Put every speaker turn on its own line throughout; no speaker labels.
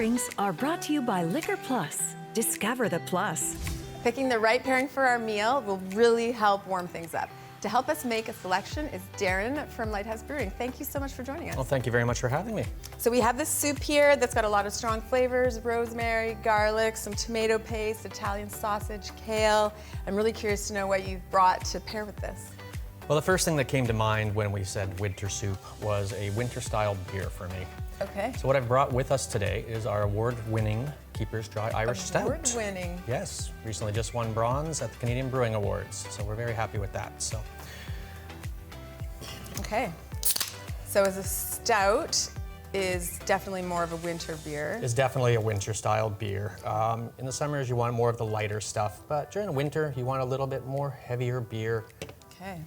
pairings are brought to you by Liquor Plus. Discover the plus.
Picking the right pairing for our meal will really help warm things up. To help us make a selection is Darrin from Lighthouse Brewing. Thank you so much for joining us.
Well, thank you very much for having me.
So we have this soup here that's got a lot of strong flavors: rosemary, garlic, some tomato paste, Italian sausage, kale. I'm really curious to know what you've brought to pair with this.
Well, the first thing that came to mind when we said winter soup was a winter-style beer for me.
Okay.
So what I've brought with us today is our award-winning Keepers Dry Irish Stout.
Award-winning.
Yes, recently just won bronze at the Canadian Brewing Awards, so we're very happy with that. So.
Okay. So as a stout is definitely more of a winter beer.
It's definitely a winter-style beer. In the summers, you want more of the lighter stuff, but during the winter, you want a little bit more heavier beer.
Okay.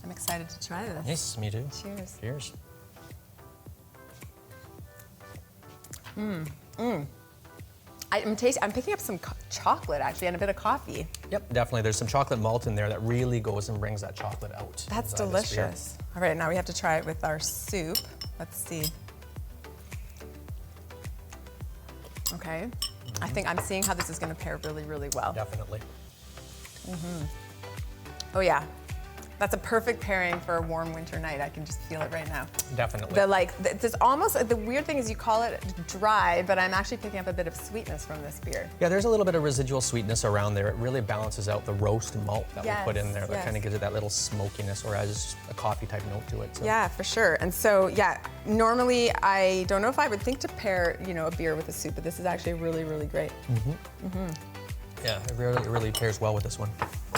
I'm excited to try this.
Yes, me too.
Cheers.
Cheers.
I'm picking up some chocolate actually and a bit of coffee.
Yep, definitely. There's some chocolate malt in there that really goes and brings that chocolate out.
That's delicious. All right, now we have to try it with our soup. Let's see. Okay. I think I'm seeing how this is going to pair really, really well.
Definitely.
Oh yeah. That's a perfect pairing for a warm winter night. I can just feel it right now.
Definitely.
There's almost, the weird thing is you call it dry, but I'm actually picking up a bit of sweetness from this beer.
Yeah, there's a little bit of residual sweetness around there. It really balances out the roast malt that we put in there. That kind of gives it that little smokiness or has a coffee type note to it. So.
Yeah, for sure. And so, yeah, normally I don't know if I would think to pair, a beer with a soup, but this is actually really, really great.
Yeah, it really pairs well with this one.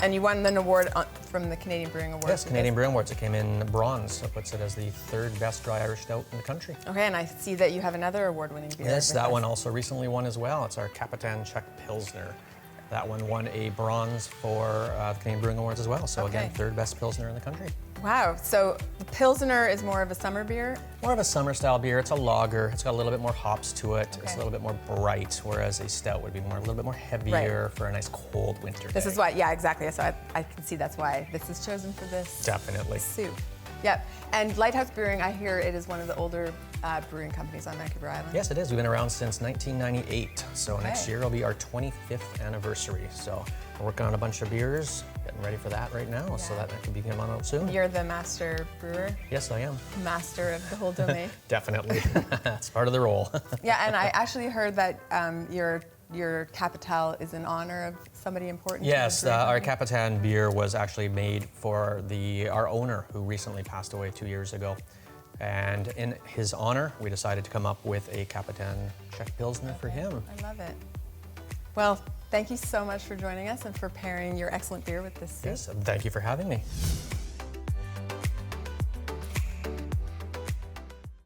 And you won an award from the Canadian Brewing Awards.
Yes, Canadian Brewing Awards. It came in bronze, so it puts it as the third best dry Irish stout in the country.
Okay, and I see that you have another award-winning beer.
Yes, that one also recently won as well. It's our Capitan Czech Pilsner. That one won a bronze for the Canadian Brewing Awards as well. So again, third best Pilsner in the country.
Wow, so the Pilsner is more of a summer beer?
More of a summer style beer. It's a lager. It's got a little bit more hops to it. It's a little bit more bright, whereas a stout would be a little bit more heavier for a nice cold winter day.
This is why, yeah, exactly. So I can see that's why this is chosen for this
Definitely.
soup. Yep, and Lighthouse Brewing, I hear it is one of the older brewing companies on Vancouver Island.
Yes, it is. We've been around since 1998. So next year will be our 25th anniversary. So we're working on a bunch of beers, getting ready for that right now, so that can be coming out soon.
You're the master brewer?
Yes, I am.
Master of the whole domain?
Definitely. It's part of the role.
Yeah, and I actually heard that your Capital is in honor of somebody important.
Yes, our Capitan beer was actually made for our owner who recently passed away 2 years ago. And in his honor, we decided to come up with a Capitan Czech Pilsner for him.
I love it. Well, thank you so much for joining us and for pairing your excellent beer with this soup.
Yes, thank you for having me.